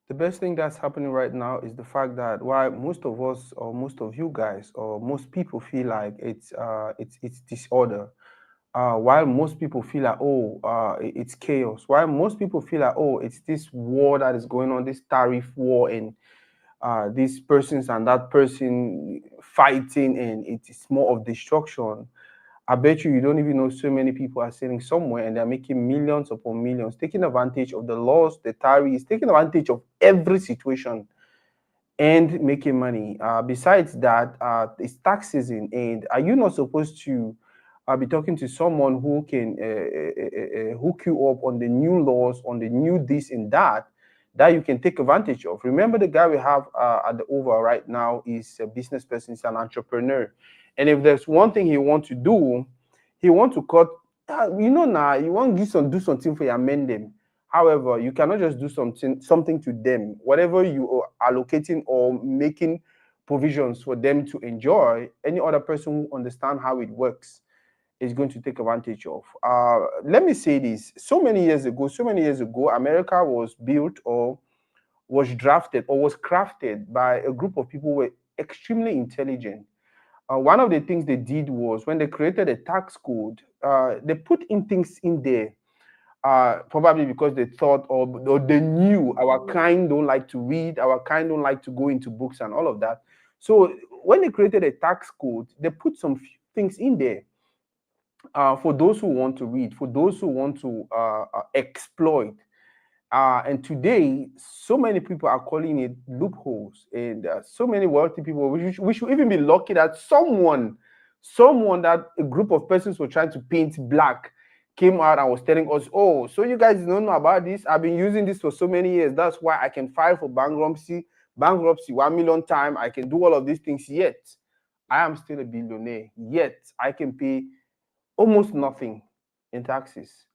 The best thing that's happening right now is the fact that why most of us or most of you guys or most people feel like it's disorder. While most people feel like it's chaos. While most people feel like it's this war that is going on, this tariff war, and these persons and that person fighting, and it's more of destruction. I bet you don't even know so many people are sitting somewhere and they're making millions upon millions, taking advantage of the laws, the tariffs, taking advantage of every situation and making money. Besides that, it's tax season, and are you not supposed to be talking to someone who can hook you up on the new laws, on the new this and that you can take advantage of? Remember, the guy we have at the over right now is a business person, he's an entrepreneur, and if there's one thing he wants to do, he wants to cut. Now you want to do something for your men them. However, you cannot just do something to them. Whatever you are allocating or making provisions for them to enjoy, any other person who understand how it works is going to take advantage of. Let me say this: so many years ago, America was built or was drafted or was crafted by a group of people who were extremely intelligent. One of the things they did was when they created a tax code, they put in things in there probably because they thought or they knew our kind don't like to read, our kind don't like to go into books and all of that. So when they created a tax code, they put some things in there for those who want to read, for those who want to exploit. And today, so many people are calling it loopholes, and so many wealthy people. We should even be lucky that someone that a group of persons were trying to paint black came out and was telling us, "Oh, so you guys don't know about this? I've been using this for so many years. That's why I can file for bankruptcy 1 million times. I can do all of these things. Yet I am still a billionaire. Yet I can pay almost nothing in taxes."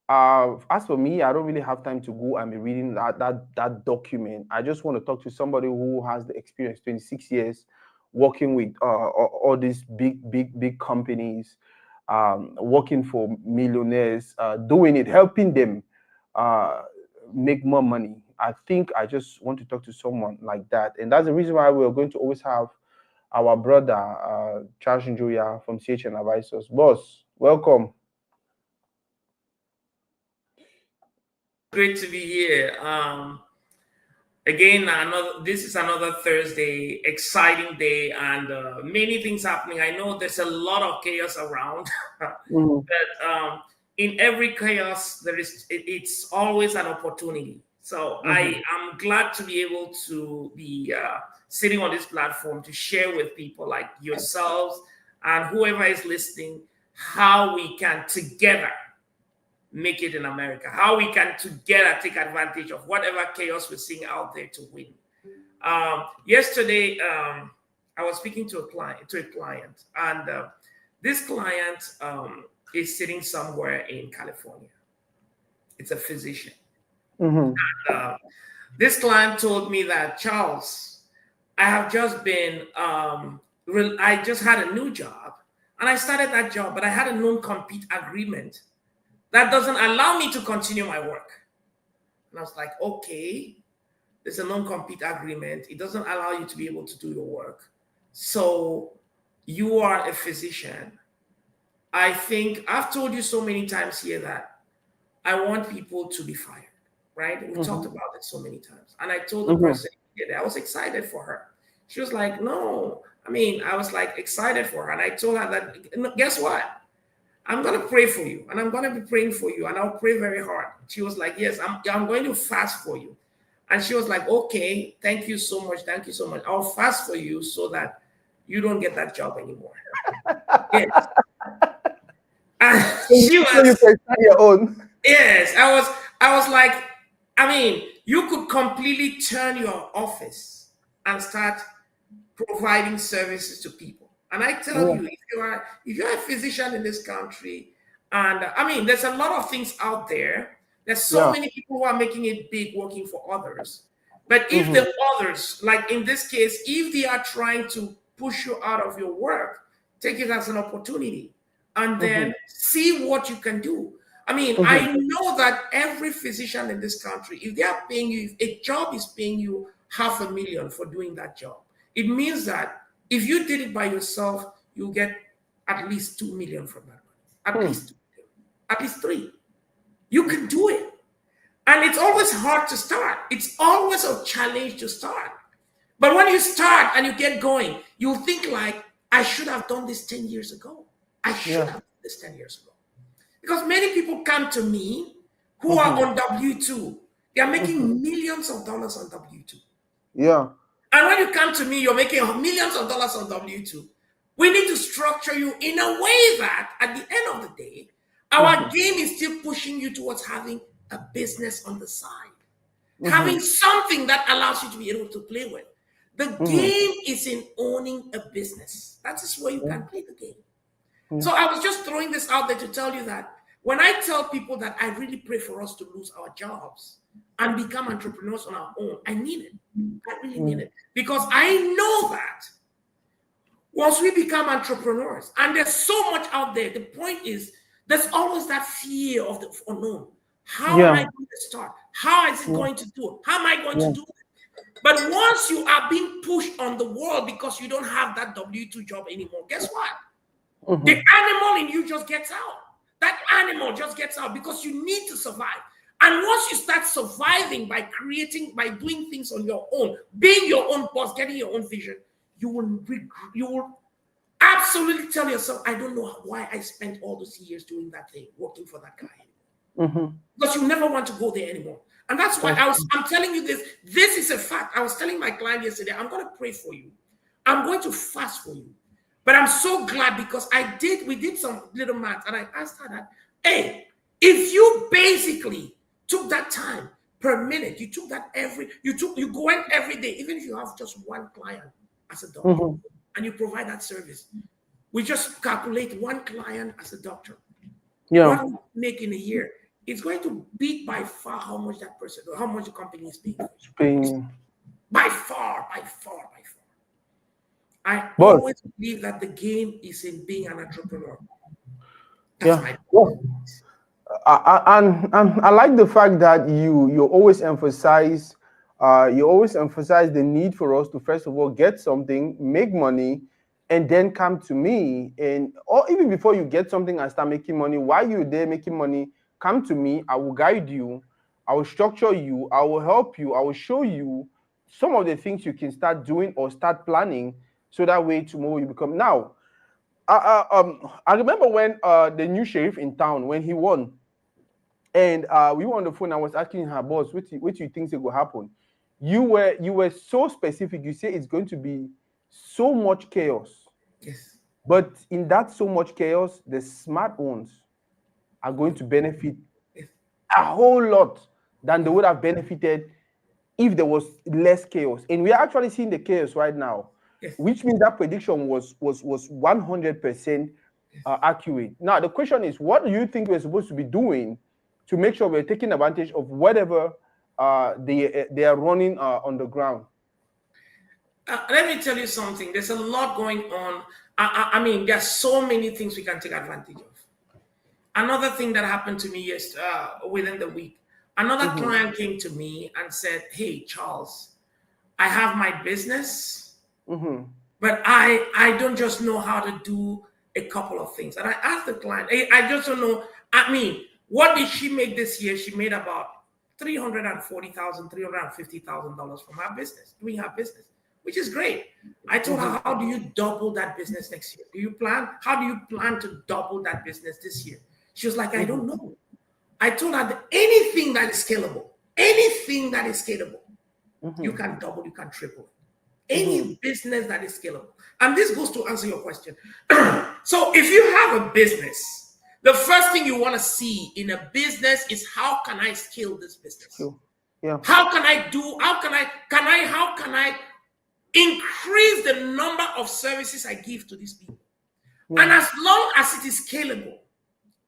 As for me, I don't really have time to go and be reading that document. I just want to talk to somebody who has the experience, 26 years, working with all these big companies, working for millionaires, doing it, helping them uh, make more money. I think I just want to talk to someone like that, and that's the reason why we're going to always have our brother Charles Njoya from CHN Advisors. Boss, welcome. Great to be here. Again, another. This is another Thursday, exciting day, and many things happening. I know there's a lot of chaos around, Mhm. but in every chaos, it's always an opportunity. So I Mhm. am glad to be able to be sitting on this platform to share with people like yourselves and whoever is listening how we can together make it in America, how we can together take advantage of whatever chaos we're seeing out there to win. Yesterday, I was speaking to a client, and this client is sitting somewhere in California. It's a physician. Mhm. Uh, this client told me that, Charles, I have just been, I just had a new job, and I started that job, but I had a non-compete agreement that doesn't allow me to continue my work. And I was like, okay, there's a non-compete agreement. It doesn't allow you to be able to do your work. So you are a physician. I think I've told you so many times here that I want people to be fired, right? We talked Mhm. about it so many times. And I told the Mhm. person that I was excited for her. She was like, no. I mean, I was like excited for her. And I told her that, "No, guess what? I'm going to pray for you, and I'm going to be praying for you, and I'll pray very hard." She was like, yes, I'm going to fast for you. And she was like, okay, thank you so much. Thank you so much. I'll fast for you so that you don't get that job anymore. Yes. And she So you was, can start your own. yes, I was like, I mean, you could completely turn your office and start providing services to people. And I tell Yeah. you, if you're a physician in this country, and I mean, there's a lot of things out there. There's so Yeah. many people who are making it big working for others. But if Mhm. the others, like in this case, if they are trying to push you out of your work, take it as an opportunity and Mhm. then see what you can do. I mean, I Mm-hmm. know that every physician in this country, if they are paying you, if a job is paying you $500,000 for doing that job, it means that if you did it by yourself, you get at least 2 million from that money. At least 2 million, at least three. You can do it. And it's always hard to start. It's always a challenge to start. But when you start and you get going, you think like, I should have done this 10 years ago. I should Yeah. have done this 10 years ago. Because many people come to me who are Mm-hmm. on W-2. They are Mm-hmm. making millions of dollars on W-2. Yeah. And when you come to me, you're making millions of dollars on W-2. We need to structure you in a way that at the end of the day, our Mm-hmm. game is still pushing you towards having a business on the side, Mm-hmm. having something that allows you to be able to play with. The Mm-hmm. game is in owning a business. That is where you Yeah. can play the game. Yeah. So I was just throwing this out there to tell you that when I tell people that I really pray for us to lose our jobs and become entrepreneurs on our own, I mean it. I really mean it. Because I know that once we become entrepreneurs, and there's so much out there, the point is there's always that fear of the unknown. How am I Yeah. going to start? How is it Yeah. going to do it? How am I going to Yeah. do it? But once you are being pushed on the wall because you don't have that W-2 job anymore, guess what? Mm-hmm. The animal in you just gets out. That animal just gets out because you need to survive. And once you start surviving by creating, by doing things on your own, being your own boss, getting your own vision, you will absolutely tell yourself, I don't know why I spent all those years doing that thing, working for that guy. Mm-hmm. Because you never want to go there anymore. And that's why I'm telling you this. This is a fact. I was telling my client yesterday, I'm going to pray for you. I'm going to fast for you. But I'm so glad because we did some little math and I asked her that, hey, if you basically took that time per minute, you took that you go in every day, even if you have just one client as a doctor Mm-hmm. and you provide that service, we just calculate one client as a doctor. Yeah. What we make in a year, it's going to beat by far how much that person or how much the company is paying. Spain. By far, by far, by far. I But always believe that the game is in being an entrepreneur. That's yeah. my Well, and I like the fact that you always emphasize the need for us to first of all get something, make money, and then come to me. And or even before you get something and start making money, while you're there making money, come to me. I will guide you. I will structure you. I will help you. I will show you some of the things you can start doing or start planning, so that way tomorrow you become now. I remember when the new sheriff in town when he won, and we were on the phone. I was asking her boss, "What do you think will happen?" You were so specific. You say it's going to be so much chaos, yes. but in that so much chaos, the smart ones are going to benefit Yes. a whole lot than they would have benefited if there was less chaos. And we are actually seeing the chaos right now, Yes. which means that prediction was 100% accurate. Now the question is, what do you think we're supposed to be doing to make sure we're taking advantage of whatever they are running on the ground? Let me tell you something. There's a lot going on. I mean, there's so many things we can take advantage of. Another thing that happened to me within the week, another Mm-hmm. client came to me and said, "Hey, Charles, I have my business, Mm-hmm. but I don't just know how to do a couple of things." And I asked the client, I just don't know. I mean, what did she make this year? She made about $350,000 from her business, doing her business, which is great. I told Mm-hmm. her, how do you double that business next year? How do you plan to double that business this year? She was like, I Mm-hmm. don't know. I told her that anything that is scalable, anything that is scalable, you Mm-hmm. can double, you can triple. Mm-hmm. Any business that is scalable. And this goes to answer your question. So if you have a business, the first thing you want to see in a business is, how can I scale this business? Sure. Yeah. How can I increase the number of services I give to these people? Yeah. And as long as it is scalable,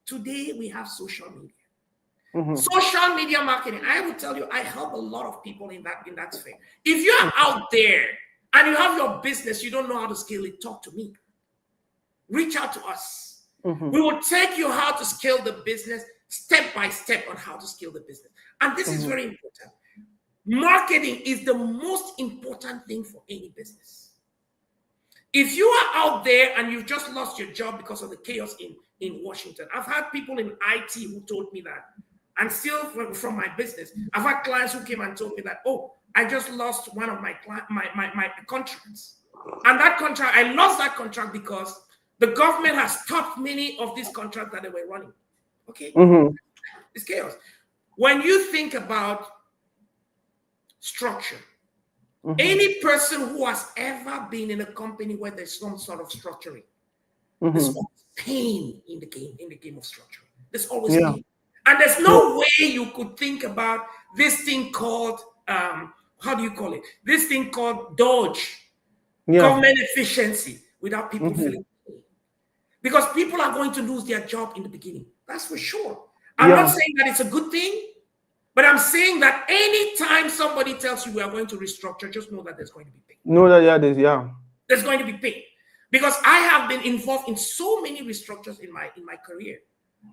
today we have social media. Mm-hmm. Social media marketing. I will tell you, I help a lot of people in that sphere. If you are out there and you have your business, you don't know how to scale it, talk to me. Reach out to us. Mm-hmm. We will take you how to scale the business step by step on how to scale the business. And this is very important. Marketing is the most important thing for any business. If you are out there and you've just lost your job because of the chaos in Washington, I've had people in IT who told me that, and still from my business, I've had clients who came and told me that, oh, I just lost one of my contracts. And that contract, I lost that contract because the government has stopped many of these contracts that they were running. Okay? It's chaos. When you think about structure, any person who has ever been in a company where there's some sort of structuring, there's always pain in the game of structure. There's always pain. And there's no way you could think about this thing called, how do you call it? This thing called Dodge, government efficiency, without people feeling pain. Because people are going to lose their job in the beginning. That's for sure. I'm not saying that it's a good thing, but I'm saying that anytime somebody tells you we are going to restructure, just know that there's going to be pain. There's going to be pain. Because I have been involved in so many restructures in my career.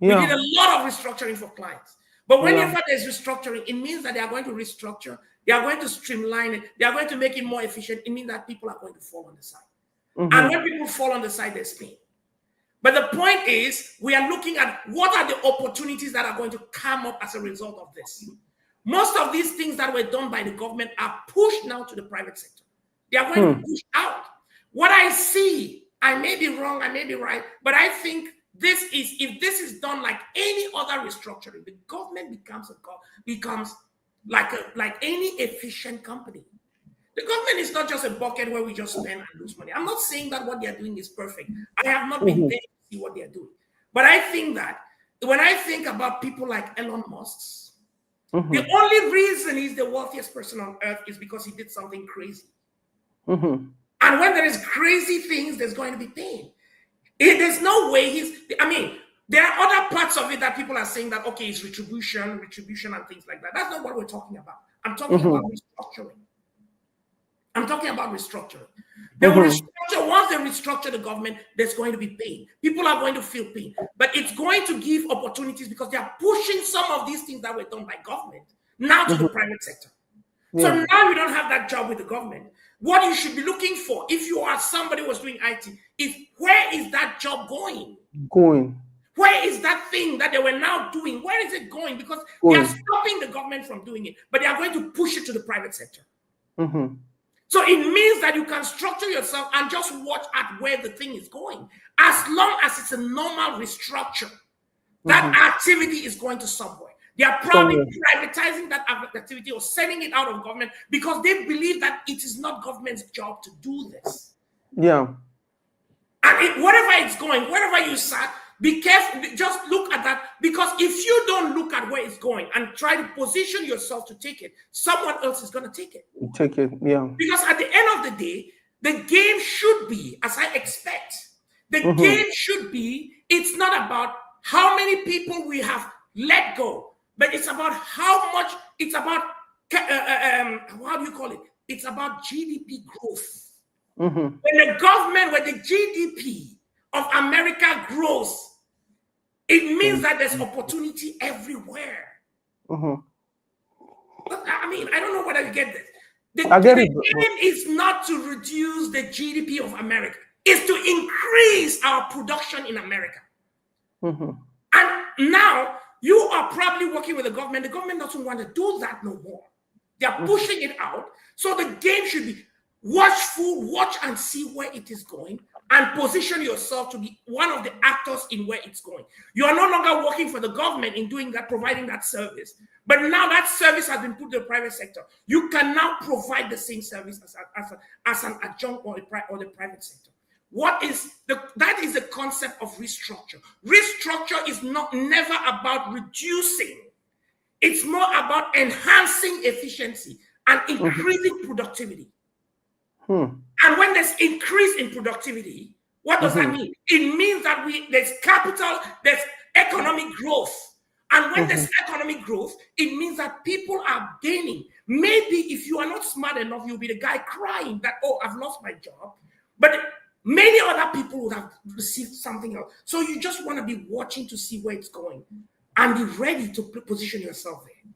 We did a lot of restructuring for clients. But whenever there's restructuring, it means that they are going to restructure, they are going to streamline it, they are going to make it more efficient. It means that people are going to fall on the side. And when people fall on the side, there's pain. But the point is, we are looking at what are the opportunities that are going to come up as a result of this. Most of these things that were done by the government are pushed now to the private sector. They are going to push out. What I see, I may be wrong, I may be right, but I think if this is done like any other restructuring, the government becomes like any efficient company. The government is not just a bucket where we just spend and lose money. I'm not saying that what they're doing is perfect. I have not been there to see what they're doing. But I think that when I think about people like Elon Musk, the only reason he's the wealthiest person on earth is because he did something crazy. And when there is crazy things, there's going to be pain. There's no way there are other parts of it that people are saying that, okay, it's retribution and things like that. That's not what we're talking about. I'm talking about restructuring. They will restructure. Once they restructure the government, there's going to be pain. People are going to feel pain. But it's going to give opportunities because they are pushing some of these things that were done by government now to the private sector. So now you don't have that job with the government. What you should be looking for, if you are somebody who was doing IT, is where is that job going? Where is that thing that they were now doing? Where is it going? Because they are stopping the government from doing it, but they are going to push it to the private sector. So it means that you can structure yourself and just watch at where the thing is going. As long as it's a normal restructure, that activity is going to somewhere. They are probably privatizing that activity or sending it out of government because they believe that it is not government's job to do this. And wherever it's going, wherever you sat, be careful. Just look at that, because if you don't look at where it's going and try to position yourself to take it, someone else is going to take it. Because at the end of the day, the game should be, as I expect, the game should be, it's not about how many people we have let go, but it's about how much, it's about, how do you call it? It's about GDP growth. When the GDP of America grows, it means that there's opportunity everywhere. I mean, I don't know whether you get this. The aim is not to reduce the GDP of America. It's to increase our production in America. And now you are probably working with the government. The government doesn't want to do that no more. They are pushing it out. So the game should be watchful, watch and see where it is going, and position yourself to be one of the actors in where it's going. You are no longer working for the government in doing that, providing that service. But now that service has been put to the private sector. You can now provide the same service as an adjunct or the private sector. That is the concept of restructure. Restructure is never about reducing. It's more about enhancing efficiency and increasing productivity. And when there's increase in productivity, what does that mean? It means that there's capital, there's economic growth. And when there's economic growth, it means that people are gaining. Maybe if you are not smart enough, you'll be the guy crying that, oh, I've lost my job. But many other people would have received something else. So you just want to be watching to see where it's going. and be ready to position yourself there.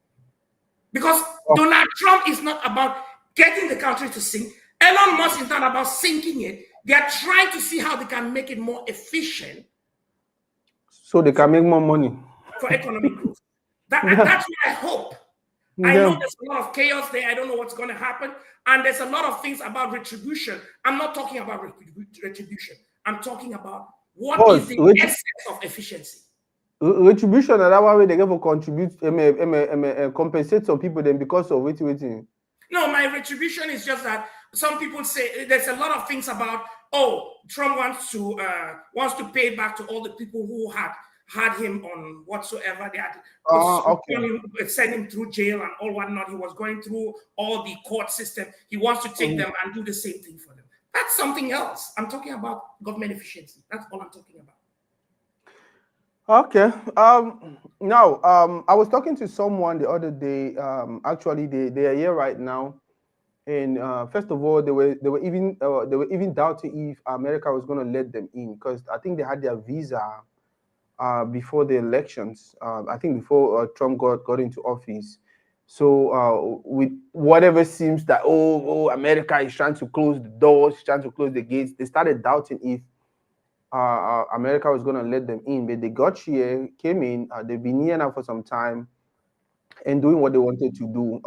Because Donald Trump is not about getting the country to sink. Elon Musk is not about sinking it. They are trying to see how they can make it more efficient, so they can make more money for economic growth. That's my hope. I know there's a lot of chaos there. I don't know what's going to happen. And there's a lot of things about retribution. I'm not talking about retribution. I'm talking about what is the essence of efficiency. Retribution and that way they get to contribute, compensate some people then because of waiting. No, my retribution is just that some people say there's a lot of things about, Trump wants to pay back to all the people who had him on whatsoever. They had sent him through jail and all whatnot. He was going through all the court system. He wants to take them and do the same thing for them. That's something else. I'm talking about government efficiency. That's all I'm talking about. Okay. Now, I was talking to someone the other day. Actually, they are here right now, and first of all, they were even doubting if America was going to let them in, because I think they had their visa before the elections. I think before Trump got into office. So with whatever seems that America is trying to close the doors, trying to close the gates, they started doubting if America was going to let them in. But they got here, came in. They've been here now for some time and doing what they wanted to do.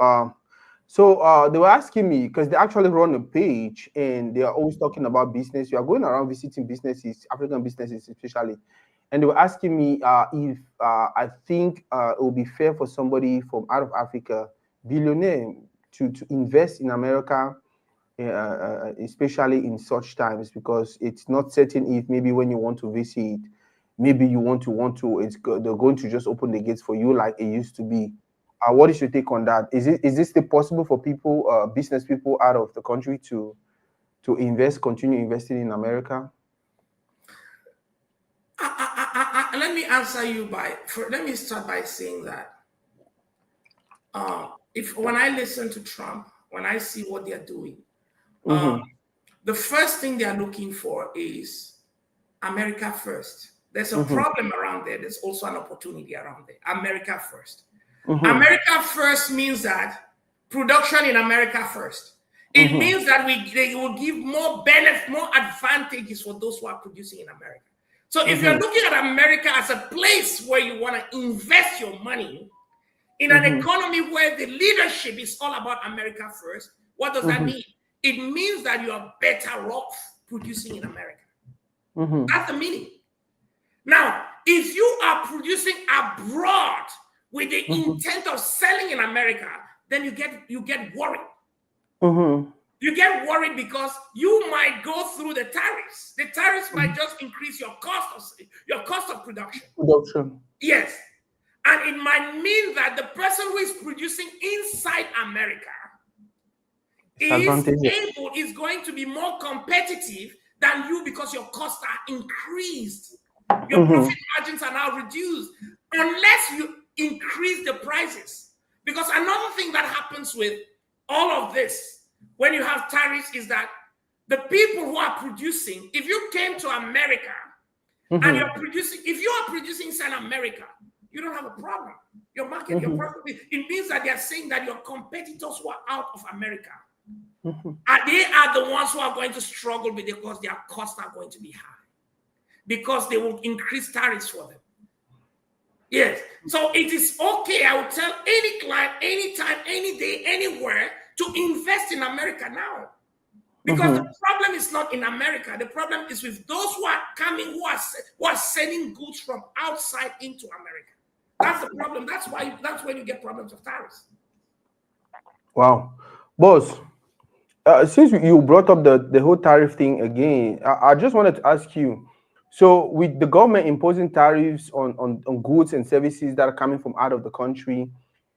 So they were asking me, because they actually run a page and they are always talking about business. You are going around visiting businesses, African businesses especially. And they were asking me if I think it would be fair for somebody from out of Africa, billionaire, to invest in America, especially in such times, because it's not certain if maybe when you want to visit, maybe you want to, they're going to just open the gates for you like it used to be. What is your take on that? Is this still possible for people, business people out of the country to continue investing in America? Let me answer you let me start by saying that when I listen to Trump, when I see what they're doing, the first thing they're looking for is America first. There's a problem around there. There's also an opportunity around there. America first. America first means that production in America first. It means that they will give more benefit, more advantages for those who are producing in America. So if you're looking at America as a place where you want to invest your money in an economy where the leadership is all about America first, what does that mean? It means that you are better off producing in America. That's the meaning. Now, if you are producing abroad with the intent of selling in America, then you get worried. You get worried because you might go through the tariffs. The tariffs might just increase your cost of production. Yes. And it might mean that the person who is producing inside America is going to be more competitive than you because your costs are increased. Your profit margins are now reduced unless you increase the prices. Because another thing that happens with all of this when you have tariffs is that the people who are producing, if you came to America and you're producing, if you are producing inside America, you don't have a problem. Your market, your profit, it means that they are saying that your competitors who are out of America, they are the ones who are going to struggle with it because their costs are going to be high. Because they will increase tariffs for them. Yes. So it is okay. I will tell any client, anytime, any day, anywhere to invest in America now. Because the problem is not in America. The problem is with those who are coming, who are sending goods from outside into America. That's the problem. That's when you get problems of tariffs. Wow. Boss, since you brought up the whole tariff thing again, I just wanted to ask you, so with the government imposing tariffs on goods and services that are coming from out of the country,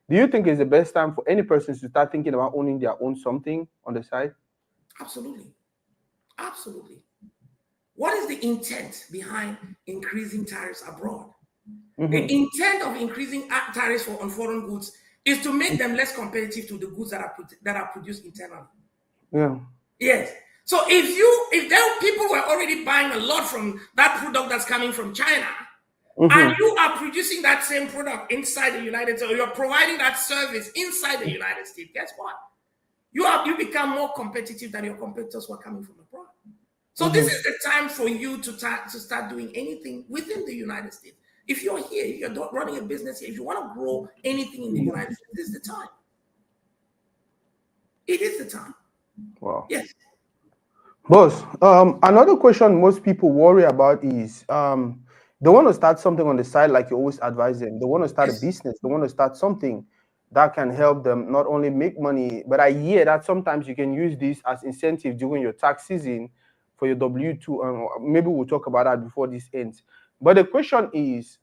do you think it's the best time for any person to start thinking about owning their own something on the side? Absolutely. Absolutely. What is the intent behind increasing tariffs abroad? The intent of increasing tariffs on foreign goods is to make them less competitive to the goods that are produced internally. Yeah. Yes. So if there people were already buying a lot from that product that's coming from China, and Mm-hmm. you are producing that same product inside the United States, or you're providing that service inside the United States, guess what? You become more competitive than your competitors who are coming from abroad. So this Mm-hmm. is the time for you to start doing anything within the United States. If you're here, if you're running a business here, if you want to grow anything in the United States, this is the time. It is the time. Wow. Yes. Boss, another question most people worry about is they want to start something on the side, like you always advise them. They want to start a Yes. business. They want to start something that can help them not only make money, but I hear that sometimes you can use this as incentive during your tax season for your W-2. Maybe we'll talk about that before this ends. But the question is,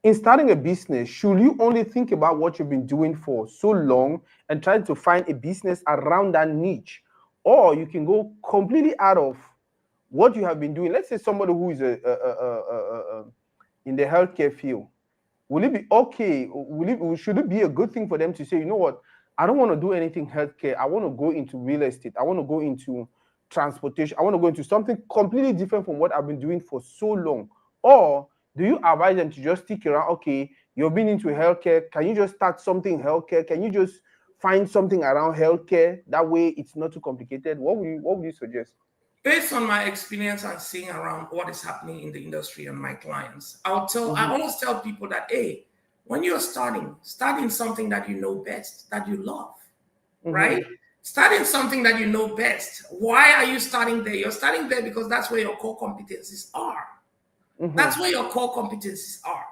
in starting a business, should you only think about what you've been doing for so long and trying to find a business around that niche? Or you can go completely out of what you have been doing. Let's say somebody who is in the healthcare field. Will it be okay? Should it be a good thing for them to say, you know what, I don't want to do anything healthcare. I want to go into real estate. I want to go into transportation. I want to go into something completely different from what I've been doing for so long. Or do you advise them to just stick around? Okay, you've been into healthcare. Can you just start something in healthcare? Can you just find something around healthcare? That way it's not too complicated. What would you suggest? Based on my experience and seeing around what is happening in the industry and my clients, I Mm-hmm. always tell people that, hey, when you're starting something that you know best, that you love, Mm-hmm. right? Starting something that you know best. Why are you starting there? You're starting there because that's where your core competencies are. That's Mm-hmm. where your core competencies are.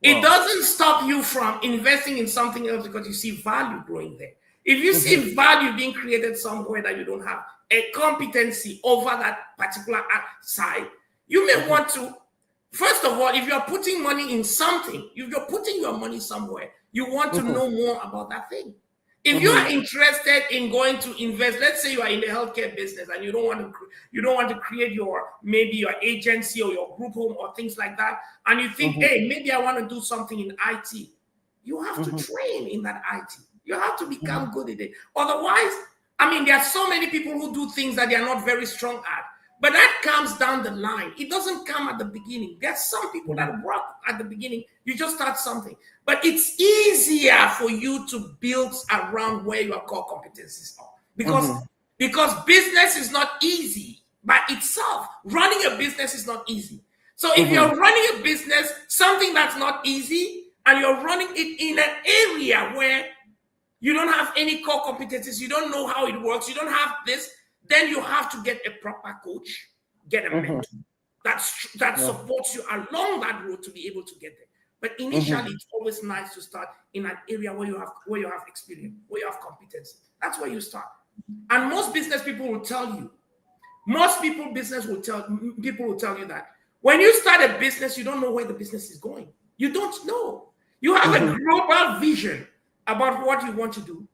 It Wow. doesn't stop you from investing in something else because you see value growing there. If you Mm-hmm. see value being created somewhere that you don't have a competency over that particular side, you may Mm-hmm. want to, first of all, if you're putting money in something, if you're putting your money somewhere, you want to Mm-hmm. know more about that thing. If you Mm-hmm. are interested in going to invest, let's say you are in the healthcare business and you don't want to create your maybe your agency or your group home or things like that, and you think, Mm-hmm. hey, maybe I want to do something in IT, you have to Mm-hmm. train in that IT. You have to Mm-hmm. become good at it. Otherwise, I mean, there are so many people who do things that they are not very strong at. But that comes down the line. It doesn't come at the beginning. There's some people Mm-hmm. that work at the beginning. You just start something. But it's easier for you to build around where your core competencies are. Because Mm-hmm. because business is not easy by itself. Running a business is not easy. So if Mm-hmm. you're running a business, something that's not easy, and you're running it in an area where you don't have any core competencies, you don't know how it works, you don't have this, then you have to get a proper coach, get a Mm-hmm. mentor that Yeah. supports you along that road to be able to get there. But Mm-hmm. initially, it's always nice to start in an area where you have experience, where you have competency. That's where you start. And most business people will tell you, most people will tell you that when you start a business, you don't know where the business is going. You don't know. You have a Mm-hmm. global vision about what you want to do.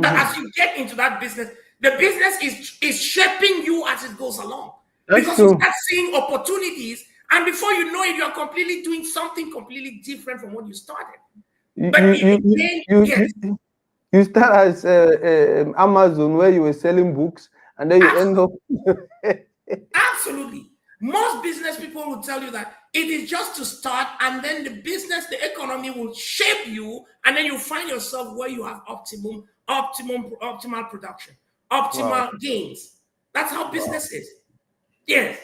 That Mm-hmm. as you get into that business, the business is shaping you as it goes along. That's Because you true. start seeing opportunities, and before you know it, you're completely doing something completely different from what you started. You But you you you again, you, yes, you you start as Amazon where you were selling books, and then you end up. absolutely. Most business people will tell you that it is just to start, and then the economy will shape you, and then you find yourself where you have optimal production, Wow. optimal gains. That's how Wow. business is. Yes.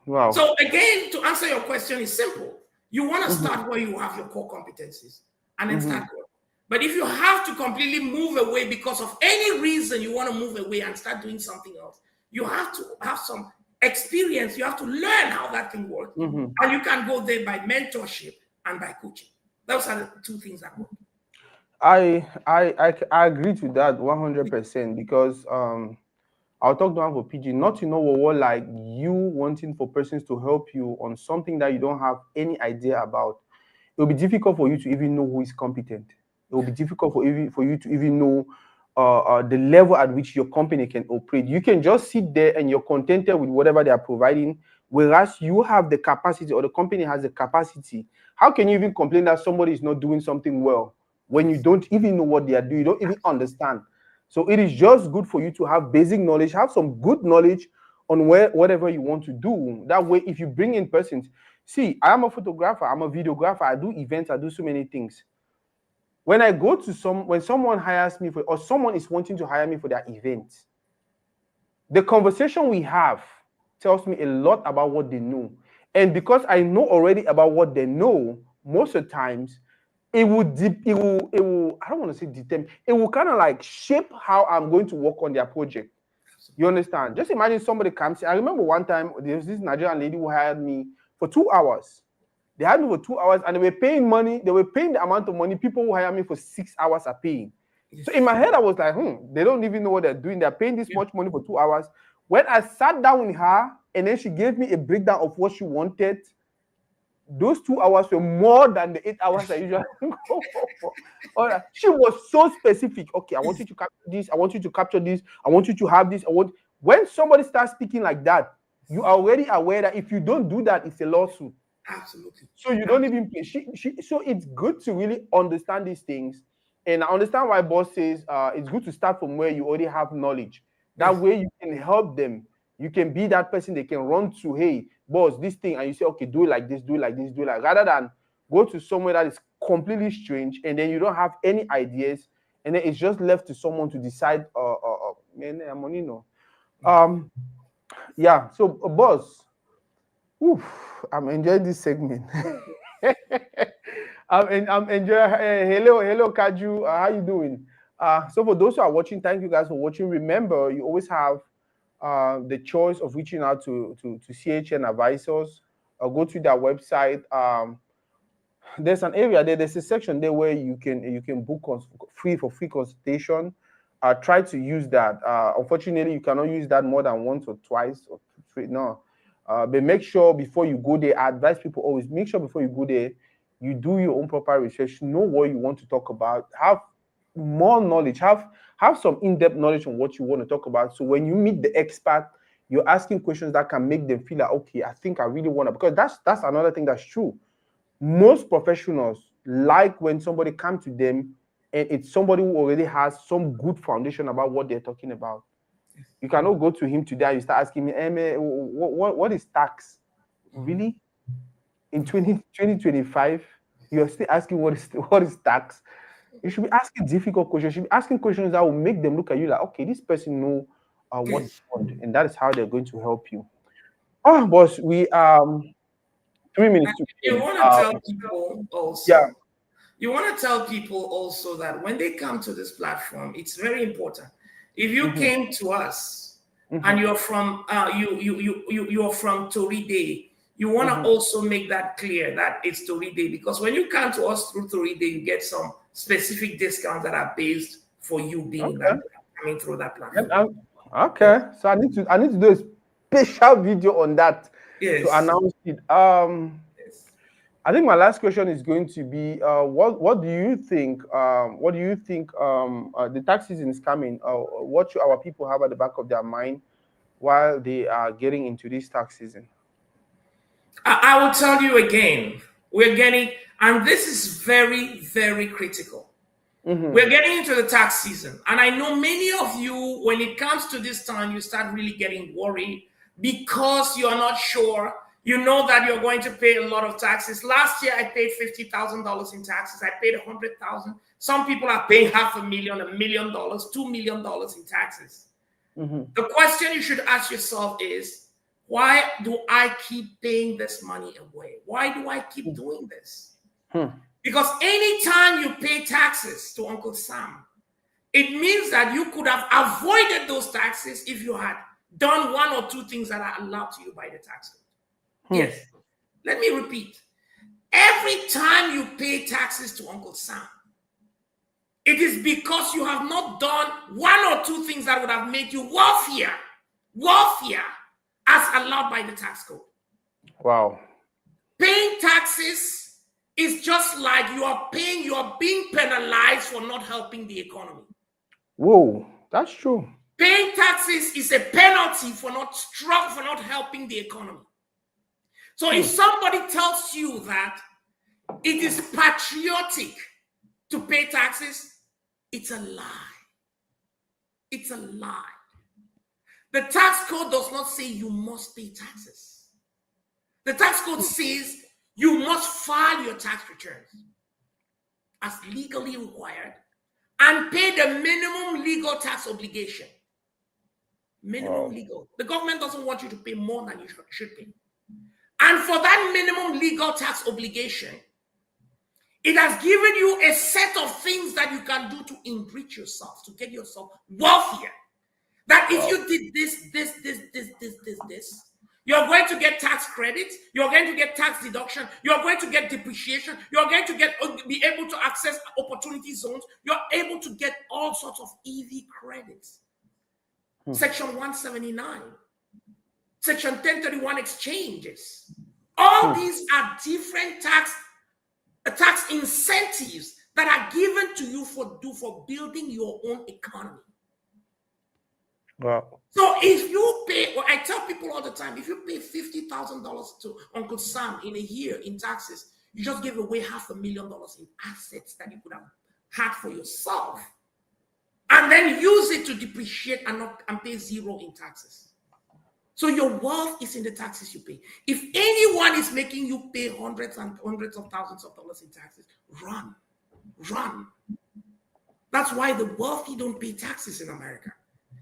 Wow. So again, to answer your question, is simple. You want to Mm-hmm. start where you have your core competencies, and then Mm-hmm. start growing. But if you have to completely move away because of any reason you want to move away and start doing something else, you have to have some experience. You have to learn how that thing works. Mm-hmm. And you can go there by mentorship and by coaching. Those are the two things that work. I agree to that 100% because I'll talk down for PG. Not to know what like you wanting for persons to help you on something that you don't have any idea about. It will be difficult for you to even know who is competent. It will be difficult for you to even know the level at which your company can operate. You can just sit there and you're contented with whatever they are providing, whereas you have the capacity or the company has the capacity. How can you even complain that somebody is not doing something well when you don't even know what they are doing? You don't even understand. So it is just good for you to have basic knowledge, have some good knowledge on whatever you want to do. That way, if you bring in persons, See, I am a photographer, I'm a videographer, I do events, I do so many things. When I go to when someone hires me for, or someone is wanting to hire me for their event, the conversation we have tells me a lot about what they know. And because I know already about what they know, most of the times it will I don't want to say determine, it will kind of like shape how I'm going to work on their project. You understand? Just imagine somebody comes. I remember one time there was this Nigerian lady who hired me for 2 hours. They had me for 2 hours and they were paying money. They were paying the amount of money people who hire me for 6 hours are paying. So in my head, I was like, they don't even know what they're doing. They're paying this much money for 2 hours. When I sat down with her and then she gave me a breakdown of what she wanted, those 2 hours were more than the 8 hours I usually go for. She was so specific. Okay, I want you to capture this. I want you to capture this. I want you to have this. When somebody starts speaking like that, you are already aware that if you don't do that, it's a lawsuit. Absolutely. So you don't even pay. So it's good to really understand these things. And I understand why boss says it's good to start from where you already have knowledge. That way you can help them. You can be that person they can run to. Hey, boss, this thing, and you say, okay, do it like this, do it like this, do it like, rather than go to somewhere that is completely strange and then you don't have any ideas, and then it's just left to someone to decide. Yeah. So, boss, oof, I'm enjoying this segment. I'm enjoying. Hello, Kaju. How you doing? So for those who are watching, thank you guys for watching. Remember, you always have the choice of reaching out to CHN advisors, or go to their website. There's an area there. There's a section there where you can book free consultation. Try to use that. Unfortunately, you cannot use that more than once or twice or three. No. But make sure before you go there, I advise people always make sure before you go there, you do your own proper research, know what you want to talk about, have more knowledge, have some in-depth knowledge on what you want to talk about. So when you meet the expert, you're asking questions that can make them feel like, okay, I think I really want to, because that's another thing that's true. Most professionals like when somebody comes to them and it's somebody who already has some good foundation about what they're talking about. You cannot go to him today and you start asking me, hey, what is tax? Really? In 2025, you're still asking what is tax? You should be asking difficult questions. You should be asking questions that will make them look at you like, okay, this person know what they want, and that is how they're going to help you. Oh, boss, we 3 minutes to You go. want to tell people also. Yeah. You want to tell people also that when they come to this platform, it's very important. If you came to us and you're from you're from Tori Day, you want to also make that clear that it's Tori Day, because when you come to us through Tori Day, you get some specific discounts that are based for you being in that, coming through that platform. Okay. So I need to do a special video on that to Yes. announce it. Yes. I think my last question is going to be, what do you think? What do you think? The tax season is coming. What should our people have at the back of their mind while they are getting into this tax season? I will tell you again, we're getting, and this is very, very critical. We're getting into the tax season. And I know many of you, when it comes to this time, you start really getting worried because you're not sure. You know that you're going to pay a lot of taxes. Last year, I paid $50,000 in taxes. I paid $100,000. Some people are paying $500,000, $1 million, $2 million in taxes. The question you should ask yourself is, why do I keep paying this money away? Why do I keep doing this? Because anytime you pay taxes to Uncle Sam, it means that you could have avoided those taxes if you had done one or two things that are allowed to you by the tax code. Yes. Let me repeat. Every time you pay taxes to Uncle Sam, it is because you have not done one or two things that would have made you wealthier as allowed by the tax code. Wow. Paying taxes is just like you are being penalized for not helping the economy. Whoa, that's true. Paying taxes is a penalty for not helping the economy. So if somebody tells you that it is patriotic to pay taxes, it's a lie. It's a lie. The tax code does not say you must pay taxes. The tax code says you must file your tax returns as legally required and pay the minimum legal tax obligation. Minimum legal. The government doesn't want you to pay more than you should pay. And for that minimum legal tax obligation, it has given you a set of things that you can do to enrich yourself, to get yourself wealthier. That if you did this, you're going to get tax credits, you're going to get tax deduction, you're going to get depreciation, you're going to be able to access opportunity zones, you're able to get all sorts of EV credits. Section 179, Section 1031 exchanges. All these are different tax incentives that are given to you for building your own economy. Wow. So if you pay, I tell people all the time, if you pay $50,000 to Uncle Sam in a year in taxes, you just gave away $500,000 in assets that you could have had for yourself, and then use it to depreciate and pay zero in taxes. So your wealth is in the taxes you pay. If anyone is making you pay hundreds and hundreds of thousands of dollars in taxes, run. That's why the wealthy don't pay taxes in America.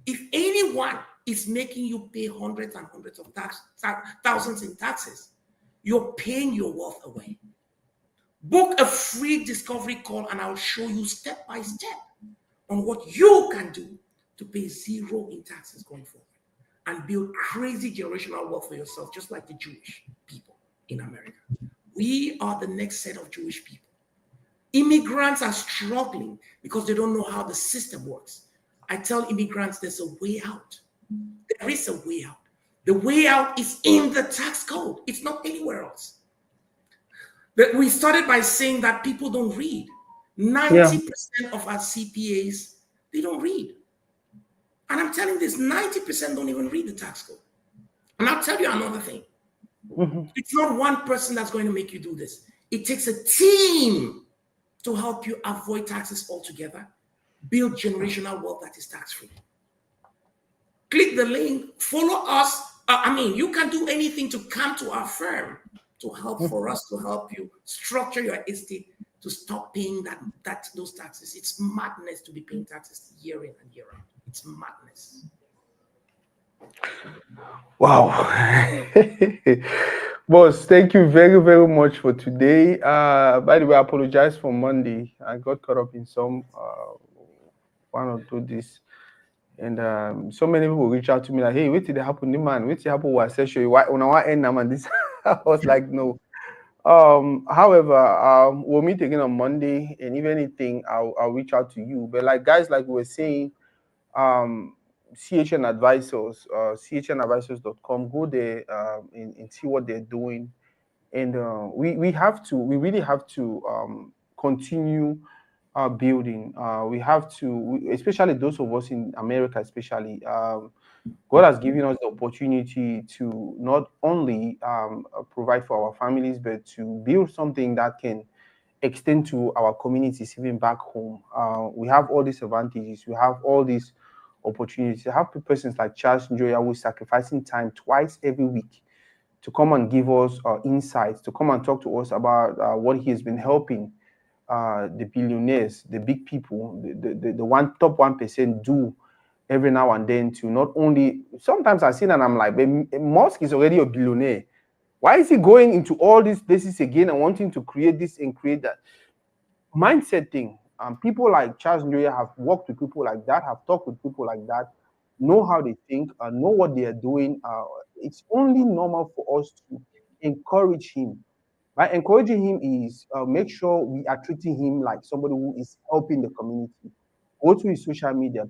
If anyone is making you pay hundreds and hundreds of thousands in taxes, you're paying your wealth away. Book a free discovery call and I'll show you step by step on what you can do to pay zero in taxes going forward and build crazy generational wealth for yourself, just like the Jewish people in America. We are the next set of Jewish people. Immigrants are struggling because they don't know how the system works. I tell immigrants there's a way out. There is a way out. The way out is in the tax code. It's not anywhere else. But we started by saying that people don't read. 90% of our CPAs, they don't read. And I'm telling you this, 90% don't even read the tax code. And I'll tell you another thing. It's not one person that's going to make you do this. It takes a team to help you avoid taxes altogether. Build generational wealth that is tax-free. Click the link, follow us. You can do anything to come to our firm to help you structure your estate to stop paying those taxes. It's madness to be paying taxes year in and year out. It's madness. Wow. Boss, thank you very, very much for today. By the way, I apologize for Monday. I got caught up in some one or two this. And so many people reach out to me like, hey, wait till they happen, man. Wait till happen what session. Why on our end and this? I was like, no. However, we'll meet again on Monday, and if anything, I'll reach out to you. But like guys, like we were saying, CHN Advisors, chnadvisors.com, go there and see what they're doing. And we really have to continue building. We have to, especially those of us in America, especially, God has given us the opportunity to not only provide for our families, but to build something that can extend to our communities, even back home. We have all these advantages. We have all these opportunities. I have persons like Charles Njoya who is sacrificing time twice every week to come and give us insights, to come and talk to us about what he has been helping the billionaires, the big people, the top 1% do every now and then, to not only, sometimes I see that and I'm like, Musk is already a billionaire. Why is he going into all these places again and wanting to create this and create that? Mindset thing. People like Charles Njoya have worked with people like that, have talked with people like that, know how they think, know what they are doing. It's only normal for us to encourage him. By encouraging him is make sure we are treating him like somebody who is helping the community. Go to his social media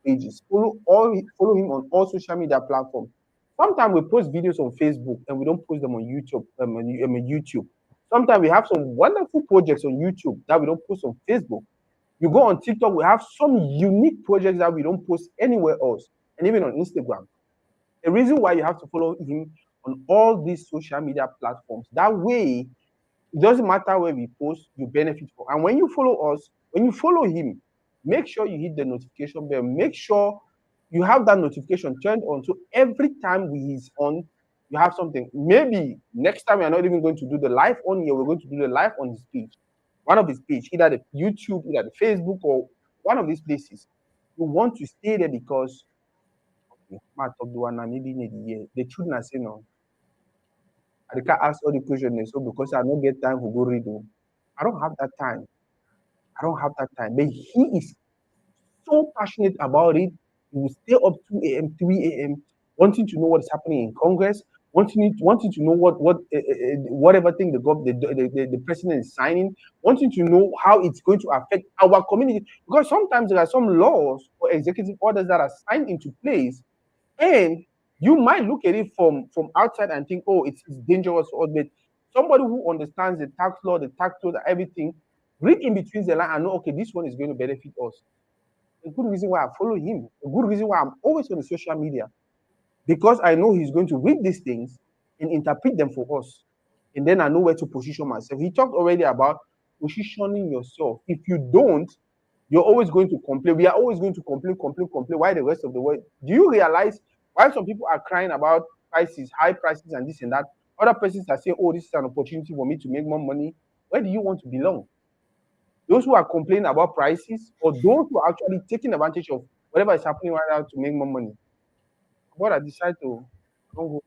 pages. Follow him on all social media platforms. Sometimes we post videos on Facebook and we don't post them on YouTube. YouTube. Sometimes we have some wonderful projects on YouTube that we don't post on Facebook. You go on TikTok, we have some unique projects that we don't post anywhere else, and even on Instagram. The reason why you have to follow him on all these social media platforms. That way, it doesn't matter where we post, you benefit from. And when you follow us, when you follow him, make sure you hit the notification bell. Make sure you have that notification turned on. So every time he is on, You have something. Maybe next time we are not even going to do the live on here. We're going to do the live on his page, one of his page, either the YouTube, either the Facebook, or one of these places. You want to stay there because okay, might talk the one now, maybe in a year. The children are saying no. I can't ask all the questions so because I don't get time to go read them. I don't have that time. I don't have that time. But he is so passionate about it. He will stay up 2 a.m., 3 a.m., wanting to know what is happening in Congress, wanting to know whatever thing the president is signing, wanting to know how it's going to affect our community. Because sometimes there are some laws or executive orders that are signed into place, and you might look at it from outside and think, oh, it's dangerous or but somebody who understands the tax law, the tax code, everything, read in between the line and know, okay, this one is going to benefit us. A good reason why I follow him, a good reason why I'm always on the social media, because I know he's going to read these things and interpret them for us. And then I know where to position myself. He talked already about positioning yourself. If you don't, you're always going to complain. We are always going to complain. Why the rest of the world? Do you realize why some people are crying about prices, high prices, and this and that? Other persons are saying, oh, this is an opportunity for me to make more money. Where do you want to belong? Those who are complaining about prices, or those who are actually taking advantage of whatever is happening right now to make more money? What I decide to don't go.